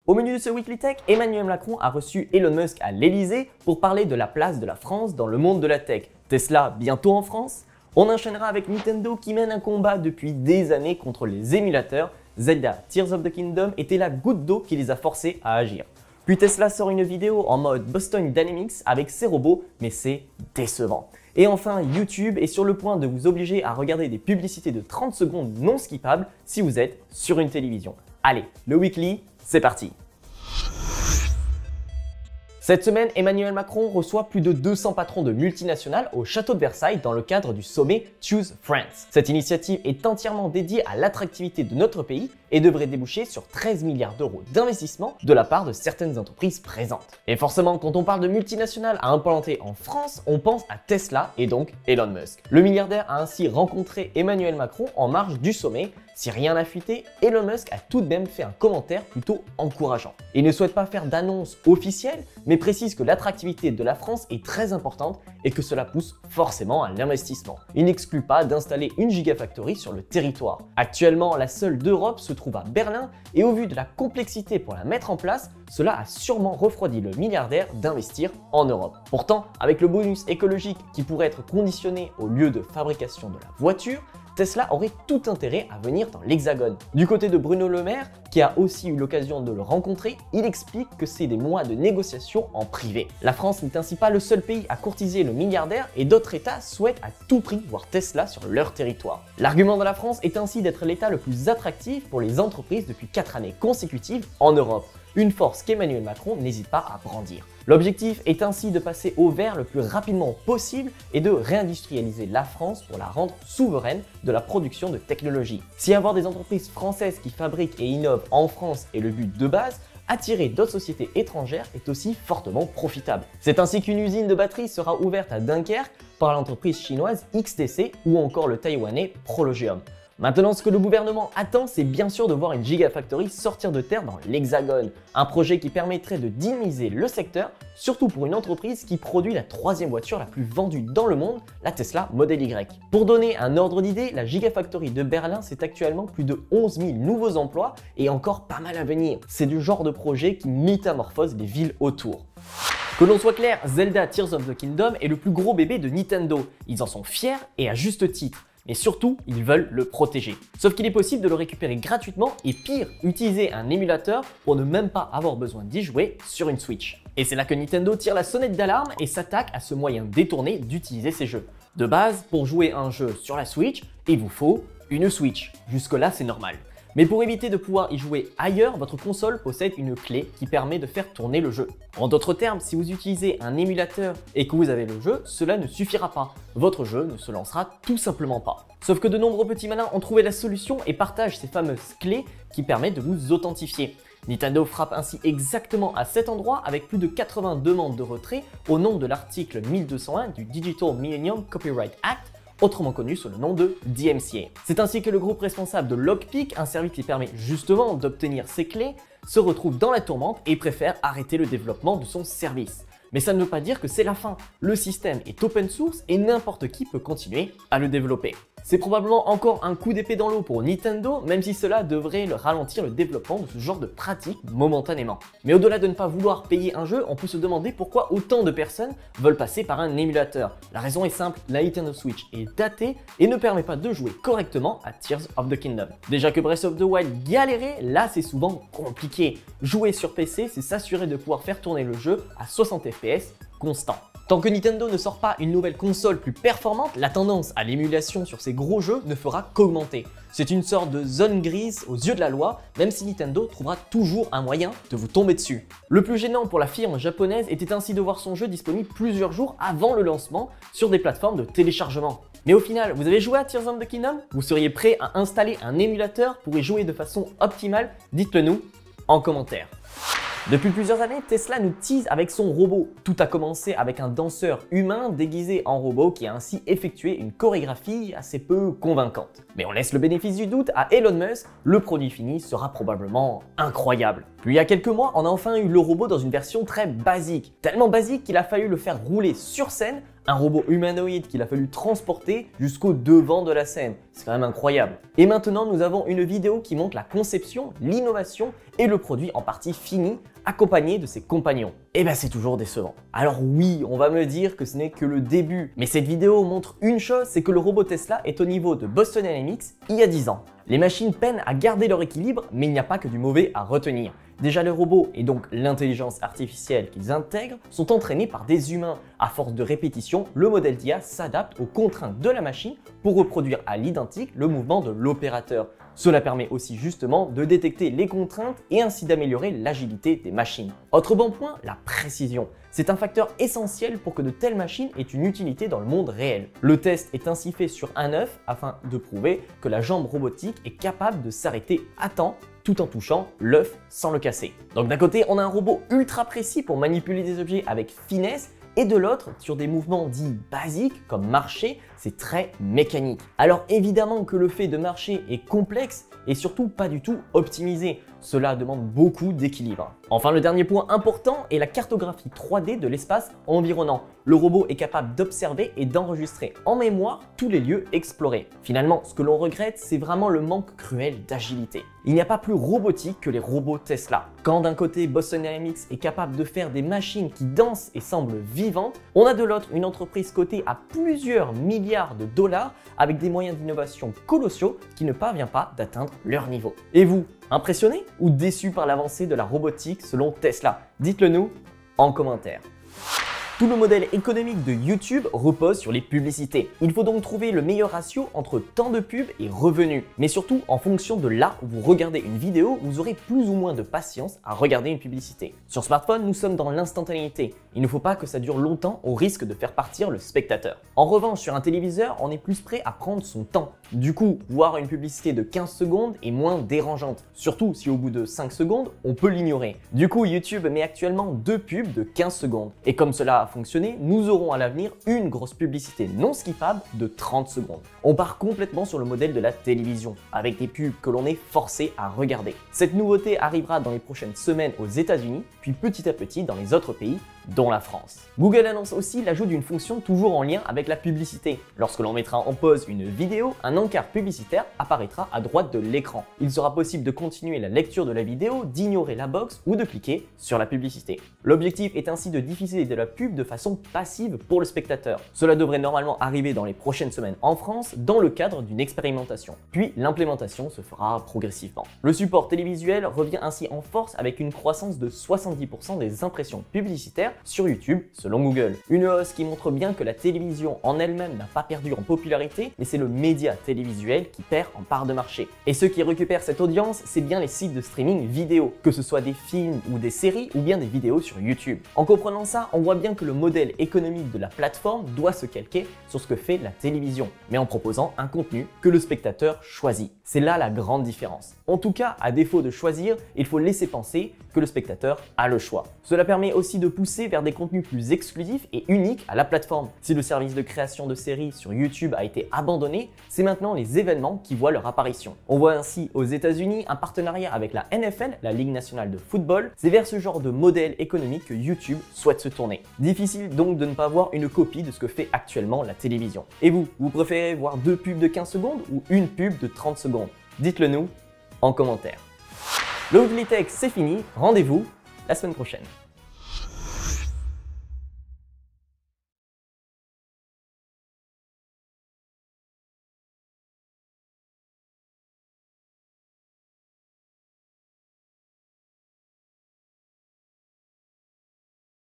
Au menu de ce Weekly Tech, Emmanuel Macron a reçu Elon Musk à l'Elysée pour parler de la place de la France dans le monde de la tech. Tesla bientôt en France. On enchaînera avec Nintendo qui mène un combat depuis des années contre les émulateurs. Zelda Tears of the Kingdom était la goutte d'eau qui les a forcés à agir. Puis Tesla sort une vidéo en mode Boston Dynamics avec ses robots, mais c'est décevant. Et enfin, YouTube est sur le point de vous obliger à regarder des publicités de 30 secondes non skippables si vous êtes sur une télévision. Allez, le Weekly, c'est parti! Cette semaine, Emmanuel Macron reçoit plus de 200 patrons de multinationales au château de Versailles dans le cadre du sommet Choose France. Cette initiative est entièrement dédiée à l'attractivité de notre pays et devrait déboucher sur 13 milliards d'euros d'investissement de la part de certaines entreprises présentes. Et forcément, quand on parle de multinationales à implanter en France, on pense à Tesla et donc Elon Musk. Le milliardaire a ainsi rencontré Emmanuel Macron en marge du sommet. Si rien n'a fuité, Elon Musk a tout de même fait un commentaire plutôt encourageant. Il ne souhaite pas faire d'annonce officielle, mais précise que l'attractivité de la France est très importante et que cela pousse forcément à l'investissement. Il n'exclut pas d'installer une gigafactory sur le territoire. Actuellement, la seule d'Europe se trouve à Berlin et au vu de la complexité pour la mettre en place, cela a sûrement refroidi le milliardaire d'investir en Europe. Pourtant, avec le bonus écologique qui pourrait être conditionné au lieu de fabrication de la voiture, Tesla aurait tout intérêt à venir dans l'Hexagone. Du côté de Bruno Le Maire, qui a aussi eu l'occasion de le rencontrer, il explique que c'est des mois de négociations en privé. La France n'est ainsi pas le seul pays à courtiser le milliardaire et d'autres États souhaitent à tout prix voir Tesla sur leur territoire. L'argument de la France est ainsi d'être l'État le plus attractif pour les entreprises depuis 4 années consécutives en Europe. Une force qu'Emmanuel Macron n'hésite pas à brandir. L'objectif est ainsi de passer au vert le plus rapidement possible et de réindustrialiser la France pour la rendre souveraine de la production de technologies. Si avoir des entreprises françaises qui fabriquent et innovent en France est le but de base, attirer d'autres sociétés étrangères est aussi fortement profitable. C'est ainsi qu'une usine de batterie sera ouverte à Dunkerque par l'entreprise chinoise XTC ou encore le taïwanais Prologium. Maintenant, ce que le gouvernement attend, c'est bien sûr de voir une gigafactory sortir de terre dans l'Hexagone. Un projet qui permettrait de dynamiser le secteur, surtout pour une entreprise qui produit la 3e voiture la plus vendue dans le monde, la Tesla Model Y. Pour donner un ordre d'idée, la gigafactory de Berlin, c'est actuellement plus de 11 000 nouveaux emplois et encore pas mal à venir. C'est du genre de projet qui métamorphose les villes autour. Que l'on soit clair, Zelda Tears of the Kingdom est le plus gros bébé de Nintendo. Ils en sont fiers et à juste titre. Mais surtout, ils veulent le protéger. Sauf qu'il est possible de le récupérer gratuitement et pire, utiliser un émulateur pour ne même pas avoir besoin d'y jouer sur une Switch. Et c'est là que Nintendo tire la sonnette d'alarme et s'attaque à ce moyen détourné d'utiliser ces jeux. De base, pour jouer un jeu sur la Switch, il vous faut une Switch. Jusque-là, c'est normal. Mais pour éviter de pouvoir y jouer ailleurs, votre console possède une clé qui permet de faire tourner le jeu. En d'autres termes, si vous utilisez un émulateur et que vous avez le jeu, cela ne suffira pas. Votre jeu ne se lancera tout simplement pas. Sauf que de nombreux petits malins ont trouvé la solution et partagent ces fameuses clés qui permettent de vous authentifier. Nintendo frappe ainsi exactement à cet endroit avec plus de 80 demandes de retrait au nom de l'article 1201 du Digital Millennium Copyright Act, autrement connu sous le nom de DMCA. C'est ainsi que le groupe responsable de Lockpick, un service qui permet justement d'obtenir ces clés, se retrouve dans la tourmente et préfère arrêter le développement de son service. Mais ça ne veut pas dire que c'est la fin. Le système est open source et n'importe qui peut continuer à le développer. C'est probablement encore un coup d'épée dans l'eau pour Nintendo, même si cela devrait ralentir le développement de ce genre de pratique momentanément. Mais au-delà de ne pas vouloir payer un jeu, on peut se demander pourquoi autant de personnes veulent passer par un émulateur. La raison est simple, la Nintendo Switch est datée et ne permet pas de jouer correctement à Tears of the Kingdom. Déjà que Breath of the Wild galérait, là c'est souvent compliqué. Jouer sur PC, c'est s'assurer de pouvoir faire tourner le jeu à 60 FPS constant. Tant que Nintendo ne sort pas une nouvelle console plus performante, la tendance à l'émulation sur ces gros jeux ne fera qu'augmenter. C'est une sorte de zone grise aux yeux de la loi, même si Nintendo trouvera toujours un moyen de vous tomber dessus. Le plus gênant pour la firme japonaise était ainsi de voir son jeu disponible plusieurs jours avant le lancement sur des plateformes de téléchargement. Mais au final, vous avez joué à Tears of the Kingdom? Vous seriez prêt à installer un émulateur pour y jouer de façon optimale? Dites-le nous en commentaire. Depuis plusieurs années, Tesla nous tease avec son robot. Tout a commencé avec un danseur humain déguisé en robot qui a ainsi effectué une chorégraphie assez peu convaincante. Mais on laisse le bénéfice du doute à Elon Musk, le produit fini sera probablement incroyable. Puis il y a quelques mois, on a enfin eu le robot dans une version très basique. Tellement basique qu'il a fallu le faire rouler sur scène, un robot humanoïde qu'il a fallu transporter jusqu'au devant de la scène. C'est quand même incroyable. Et maintenant, nous avons une vidéo qui montre la conception, l'innovation et le produit en partie fini, accompagné de ses compagnons. Et ben c'est toujours décevant. Alors oui, on va me dire que ce n'est que le début, mais cette vidéo montre une chose, c'est que le robot Tesla est au niveau de Boston Dynamics il y a 10 ans. Les machines peinent à garder leur équilibre, mais il n'y a pas que du mauvais à retenir. Déjà les robots, et donc l'intelligence artificielle qu'ils intègrent, sont entraînés par des humains. À force de répétition, le modèle d'IA s'adapte aux contraintes de la machine pour reproduire à l'identique le mouvement de l'opérateur. Cela permet aussi justement de détecter les contraintes et ainsi d'améliorer l'agilité des machines. Autre bon point, la précision. C'est un facteur essentiel pour que de telles machines aient une utilité dans le monde réel. Le test est ainsi fait sur un œuf afin de prouver que la jambe robotique est capable de s'arrêter à temps tout en touchant l'œuf sans le casser. Donc d'un côté, on a un robot ultra précis pour manipuler des objets avec finesse, et de l'autre, sur des mouvements dits basiques comme marcher, c'est très mécanique. Alors évidemment que le fait de marcher est complexe et surtout pas du tout optimisé. Cela demande beaucoup d'équilibre. Enfin, le dernier point important est la cartographie 3D de l'espace environnant. Le robot est capable d'observer et d'enregistrer en mémoire tous les lieux explorés. Finalement, ce que l'on regrette, c'est vraiment le manque cruel d'agilité. Il n'y a pas plus robotique que les robots Tesla. Quand d'un côté, Boston Dynamics est capable de faire des machines qui dansent et semblent vivantes, on a de l'autre une entreprise cotée à plusieurs milliards de dollars avec des moyens d'innovation colossaux qui ne parvient pas d'atteindre leur niveau. Et vous, impressionné ou déçu par l'avancée de la robotique selon Tesla? Dites-le nous en commentaire. Tout le modèle économique de YouTube repose sur les publicités. Il faut donc trouver le meilleur ratio entre temps de pub et revenus. Mais surtout, en fonction de là où vous regardez une vidéo, vous aurez plus ou moins de patience à regarder une publicité. Sur smartphone, nous sommes dans l'instantanéité. Il ne faut pas que ça dure longtemps au risque de faire partir le spectateur. En revanche, sur un téléviseur, on est plus prêt à prendre son temps. Du coup, voir une publicité de 15 secondes est moins dérangeante. Surtout si au bout de 5 secondes, on peut l'ignorer. Du coup, YouTube met actuellement 2 pubs de 15 secondes. Et comme cela a fonctionné, nous aurons à l'avenir une grosse publicité non skippable de 30 secondes. On part complètement sur le modèle de la télévision, avec des pubs que l'on est forcé à regarder. Cette nouveauté arrivera dans les prochaines semaines aux États-Unis, puis petit à petit dans les autres pays, dont la France. Google annonce aussi l'ajout d'une fonction toujours en lien avec la publicité. Lorsque l'on mettra en pause une vidéo, un encart publicitaire apparaîtra à droite de l'écran. Il sera possible de continuer la lecture de la vidéo, d'ignorer la box ou de cliquer sur la publicité. L'objectif est ainsi de diffuser de la pub de façon passive pour le spectateur. Cela devrait normalement arriver dans les prochaines semaines en France dans le cadre d'une expérimentation. Puis l'implémentation se fera progressivement. Le support télévisuel revient ainsi en force avec une croissance de 70% des impressions publicitaires sur YouTube selon Google. Une hausse qui montre bien que la télévision en elle-même n'a pas perdu en popularité, mais c'est le média télévisuel qui perd en part de marché. Et ceux qui récupèrent cette audience, c'est bien les sites de streaming vidéo, que ce soit des films ou des séries ou bien des vidéos sur YouTube. En comprenant ça, on voit bien que le modèle économique de la plateforme doit se calquer sur ce que fait la télévision, mais en proposant un contenu que le spectateur choisit. C'est là la grande différence. En tout cas, à défaut de choisir, il faut laisser penser que le spectateur a le choix. Cela permet aussi de pousser vers des contenus plus exclusifs et uniques à la plateforme. Si le service de création de séries sur YouTube a été abandonné, c'est maintenant les événements qui voient leur apparition. On voit ainsi aux États-Unis un partenariat avec la NFL, la Ligue nationale de football. C'est vers ce genre de modèle économique que YouTube souhaite se tourner. Difficile donc de ne pas voir une copie de ce que fait actuellement la télévision. Et vous préférez voir 2 pubs de 15 secondes ou une pub de 30 secondes? Dites-le nous en commentaire. Le Weekly Tech, c'est fini. Rendez-vous la semaine prochaine.